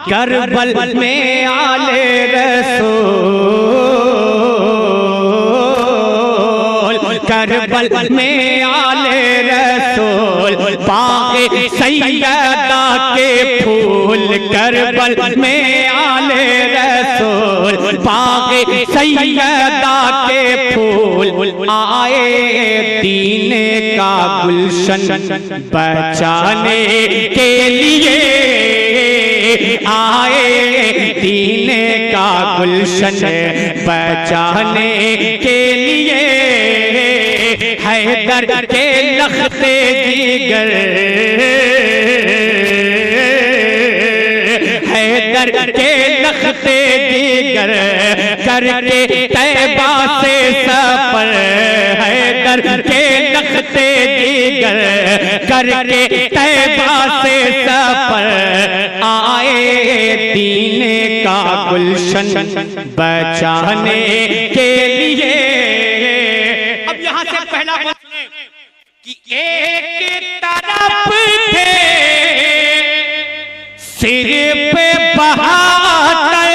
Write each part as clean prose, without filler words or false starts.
करबल में आले रसूल, करबल में आले रसूल, बाग़े सैयदा के फूल, करबल में आले रसूल, बाग़े सैयदा के फूल, आए दीने का गुलशन बचाने के लिए, आए दीने का गुलशन बचाने के लिए, हैदर के लख्ते जिगर, हैदर के लख्ते जिगर करके तैबा से सफर, हैदर के लख्ते जिगर करके तैबा से सफर, आए दीने का गुलशन बचाने के लिए। अब यहां से पहला सुने कि एक तरफ थे सिर पे बहाते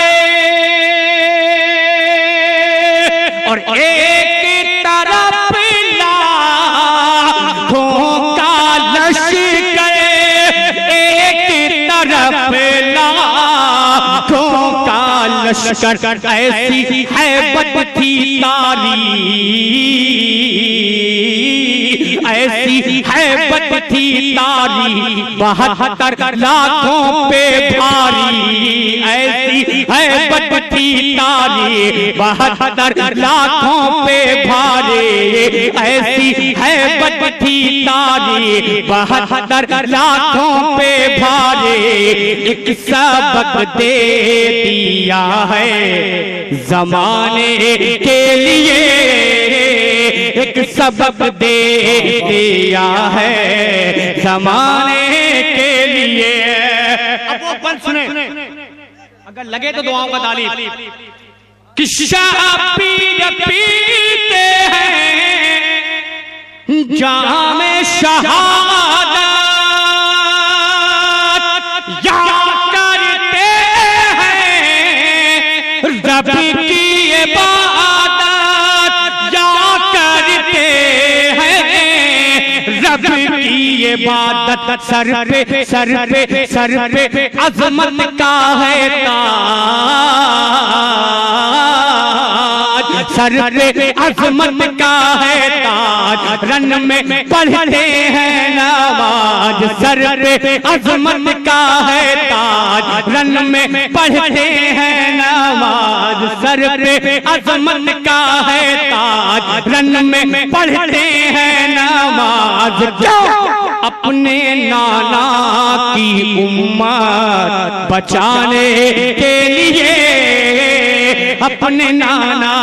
और एक तरफ लाखों का लश्कर, एक तरफ लाखों का लश्कर, ऐसी हैबत थी तारी, ऐसी हैबत थी तारी, 72 लाखों पे भारी, ऐसी हैबत थी तारी, 72 लाखों पे भारी, ऐसी हैबत थी तारी, 72 लाखों पे भारी, एक सबक दे दिया है ज़माने के लिए, एक सबक दे दिया है ज़माने के लिए। अब वो बंद सुने, अगर लगे तो दुआओं का तालीब कि शबीर पीते हैं जाम शहादत, या करते हैं रब की इबादत, या करते हैं रब की इबादत, सर पे सर पे सर पे अजमत का है ताज, सर पे अजमत का है ताज, रन में पढ़ते हैं नमाज, सर पे अजमत का है ताज, रन में पढ़ते हैं नमाज, सर पे अजमत का है ताज, रन में पढ़ते हैं नमाज। क्यों? अपने नाना की उम्मत बचाने के लिए, अपने नाना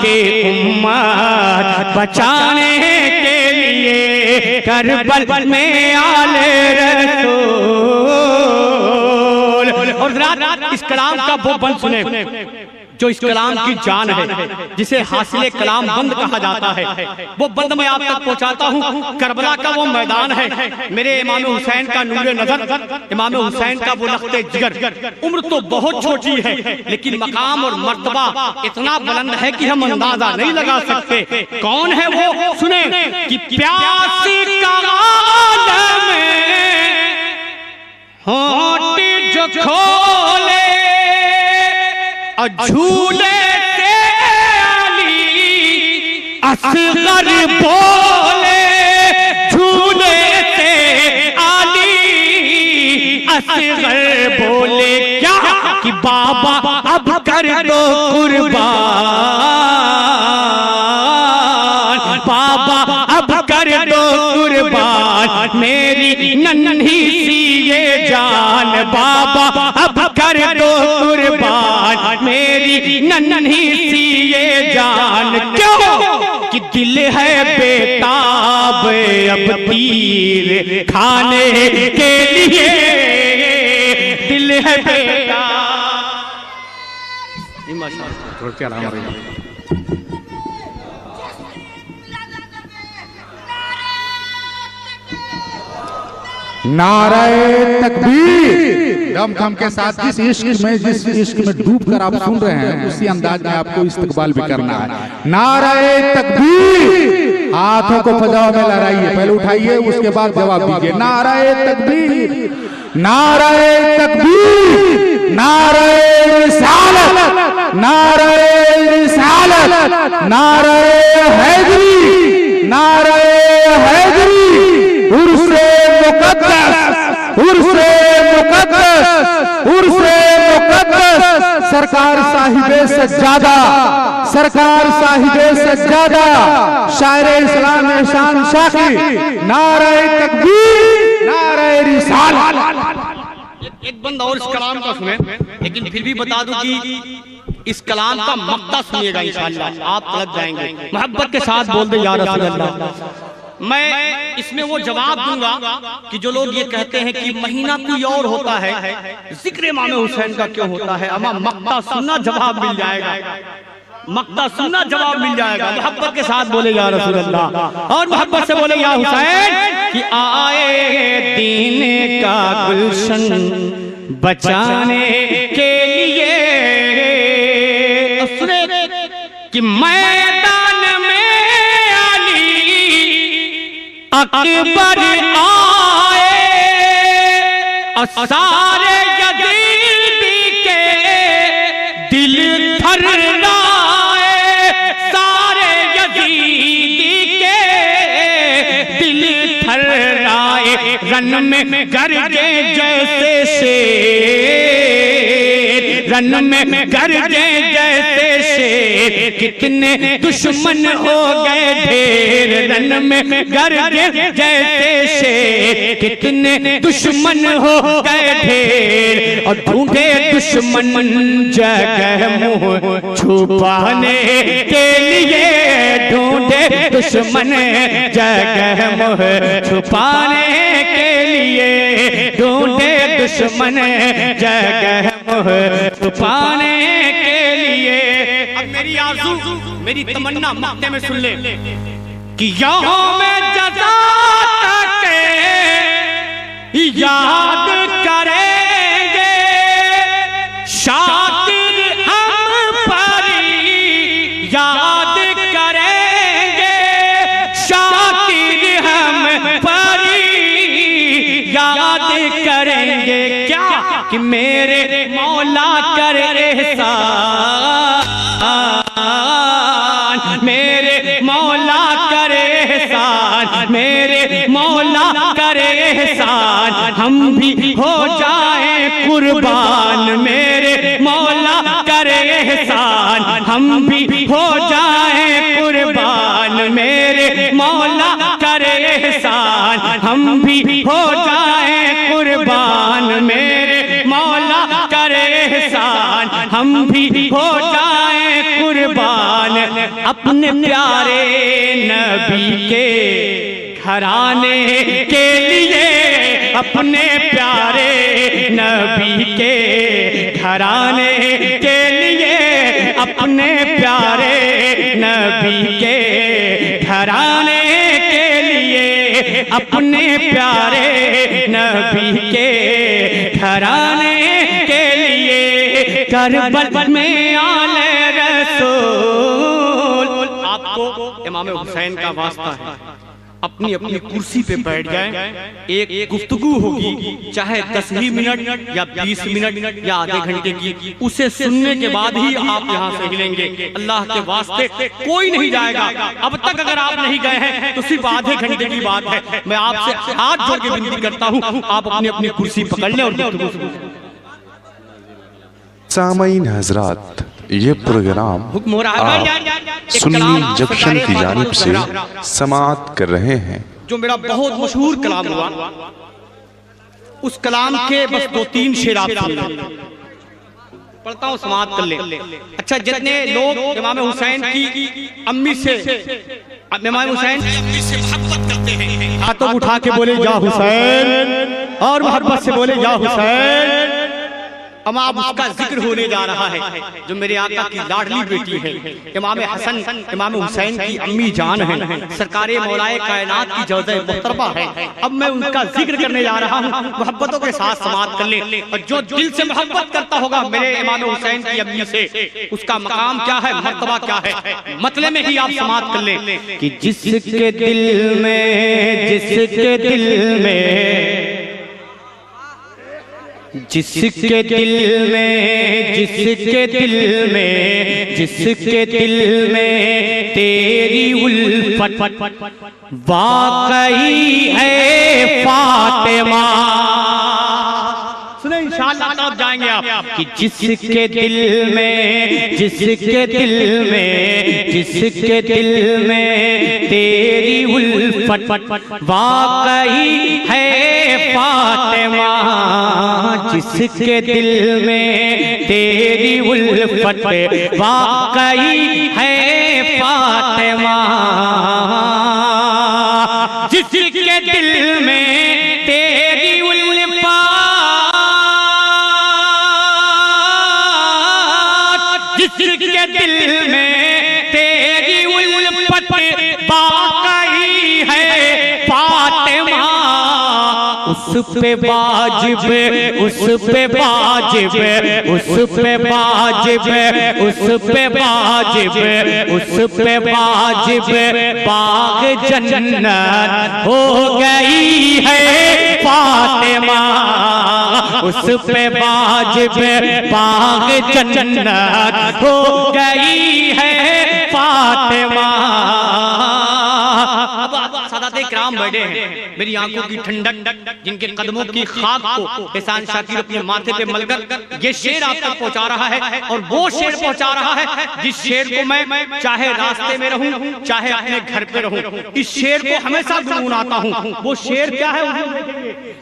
के उम्मत बचाने के लिए, करबल में आले रसूल। और रात इस कलाम का वो बंद सुने जो इस कलाम की जान है, जिसे हासिले कलाम बंद कहा जाता है, वो बंद मैं आप तक पहुंचाता हूं। करबला का वो मैदान है, मेरे इमाम हुसैन का नूरे नजर, इमाम हुसैन का वो लख्ते जिगर। उम्र तो बहुत छोटी है लेकिन मकाम और मर्तबा इतना बुलंद है कि हम अंदाजा नहीं लगा सकते। कौन है वो? सुने कि प्यासी का आलम होंठ जो खोले और झूले से अली असगर बोले, झूले से अली असगर बोले क्या कि बाबा अब कर दो कुर्बान, बाबा अब कर दो कुर्बान मेरी नन्ही सी ये जान, बाबा अब कर दो कुर्बान मेरी नन्ही सी ये जान। क्यों? कि दिल है बेताब अब तीर खाने के लिए, दिल है बेताब। नारे तकबीर, दमखम के साथ जिस इश्क में डूब कर आप सुन रहे हैं, उसी अंदाज में आपको इस्तकबाल भी करना है। नारे तकबीर, हाथों को फजाओं में लहराइए, पहले उठाइए उसके बाद जवाब दीजिए। नारे तकबीर, नारे तकबीर, नारे रिसालत, नारे रिसालत, नारे हैदरी, नारे हैदरी, उर्से मुकद्दस, उर्से मुकद्दस, उर्से मुकद्दस, सरकार साहिबे सज्जादा, सरकार साहिबे सज्जादा, शायरे इस्लाम शान शाकी, नारे तकबीर, नारे रिसालत। एक बंद और इस कलाम का सुने, लेकिन फिर भी बता दूं कि इस कलाम का मक्ता सुनिएगा, इंशाअल्लाह आप लग जाएंगे। मोहब्बत के साथ बोल दे या रसूल अल्लाह। मैं इसमें वो जवाब दूंगा कि जो लोग ये कहते हैं कि महीना कोई और होता है, जिक्र इमाम हुसैन का क्यों होता है। अमा मक्ता सुनना जवाब मिल जाएगा, मक्ता सुनना जवाब मिल जाएगा। मोहब्बत के साथ बोले या रसूल अल्लाह, और मोहब्बत से बोले या हुसैन कि आए दीन का गुलशन बचाने के लिए, सुने कि मैदान में अली अकबर आए और सारे यजीदी के दिल थर्राए, सारे यजीदी के दिल थर्राए, रन में गरजे जैसे शेर, रन में गरजे जैसे शेर, कितने दुश्मन हो गए ढेर, रन में गरजे जैसे शेर, कितने दुश्मन हो गए ढेर, और ढूंढे दुश्मन जगह मुंह छुपाने के लिए, ढूंढे दुश्मन जगह मुंह छुपाने के लिए, ढूंढे दुश्मन जगह मुंह छुपाने के लिए। अब मेरी आरज़ू, मेरी तमन्ना मक्ते में सुन ले कि यहाँ में जज़ा तक याद करेंगे, शातिर हम परी याद करेंगे, शातिर हम परी याद करेंगे। क्या कि मेरे मौला कर एहसान, मेरे मौला कर एहसान, मेरे मौला कर एहसान, हम भी हो जाए कुर्बान, मेरे मौला कर एहसान, हम भी हो जाए कुर्बान, मेरे मौला कर एहसान, हम भी हो जाए कुर्बान, मेरे मौला कर एहसान, हम भी हो जाए कुर्बान, अपने प्यारे नबी के घराने के लिए, अपने प्यारे नबी के घराने के लिए, अपने प्यारे नबी के घराने के लिए, अपने प्यारे नबी के घराने के लिए, करबल में आले रसूल। आपको इमाम हुसैन का वास्ता है, अपनी अपनी कुर्सी पे बैठ जाए, एक गुफ्तगू होगी चाहे 10 ही मिनट या 20 मिनट या आधे घंटे की, उसे सुनने के बाद ही आप यहाँ से हिलेंगे। अल्लाह के वास्ते कोई नहीं जाएगा। अब तक अगर आप नहीं गए हैं तो सिर्फ आधे घंटे की बात है। मैं आपसे हाथ जोड़ के विनती करता हूँ, आप अपनी अपनी कुर्सी पकड़ लें और गुफ्तगू सुनें। सामईन हजरात, ये प्रोग्राम सुन्नी जंक्शन की जानिब से समाअत कर रहे हैं। जो मेरा बहुत मशहूर कलाम हुआ, उस कलाम के बस 2-3 शेर आप सुन लें, पढ़ता हूँ, समाअत कर ले। अच्छा, जितने लोग इमाम हुसैन की अम्मी से, इमाम हुसैन की अम्मी से मोहब्बत करते हैं, हाथों उठा के बोले या हुसैन, और मोहब्बत से बोले या हुसैन। अब उसका जिक्र होने जा रहा है जो मेरे आका की लाडली बेटी है, इमाम हसन इमाम हुसैन की अम्मी जान है, सरकारे मौलाए कायनात की जौज़े मुहतरमा है। अब मैं उनका जिक्र करने जा रहा हूँ, मोहब्बतों के साथ समाअत कर ले। और जो दिल से मोहब्बत करता होगा मेरे इमाम हुसैन की अम्मी से, उसका मकाम क्या है, मर्तबा क्या है, मतले में ही आप समाअत कर ले कि जिसके दिल में, जिसके दिल में, जिसके दिल में, जिसके दिल में, जिसके दिल में तेरी उल्फत वाकई है फातिमा। सुने इंशाअल्लाह तब जाएंगे आप कि जिसके दिल में, जिसके दिल में, जिसके दिल में तेरी उल्फत वाकई है फातिमा, जिसके दिल में तेरी उल्फत वाकई है फातिमा, जिसके दिल में तेरी उल्फत, जिसके दिल में तेरी उल्फत वाकई है फातिमा, उस पे वाजिब, उस पे वाजिब, उस पे वाजिब, उस पे वाजिब, उस पे वाजिब बाग जन्नत हो गई है फातिमा, उस पे वाजिब बाग जन्नत हो गई है फातिमा। सादाते किराम बैठे हैं, मेरी आंखों की ठंडक, जिनके कदमों की खाक को एहसान शाकिर अपने माथे पे मलकर ये शेर आप तक पहुंचा रहा है। और वो शेर पहुंचा रहा है जिस शेर को मैं चाहे रास्ते में रहूं, चाहे अपने घर पे रहूं, इस शेर को हमेशा गुनगुनाता हूं। वो शेर क्या है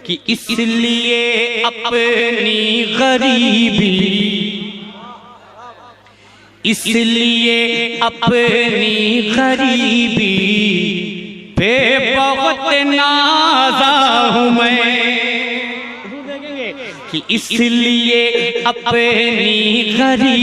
कि इसलिए अपनी गरीबी, इसलिए अपनी गरीबी पे बहुत नाज़ा हूँ मैं, कि इसलिए अपनी गरीबी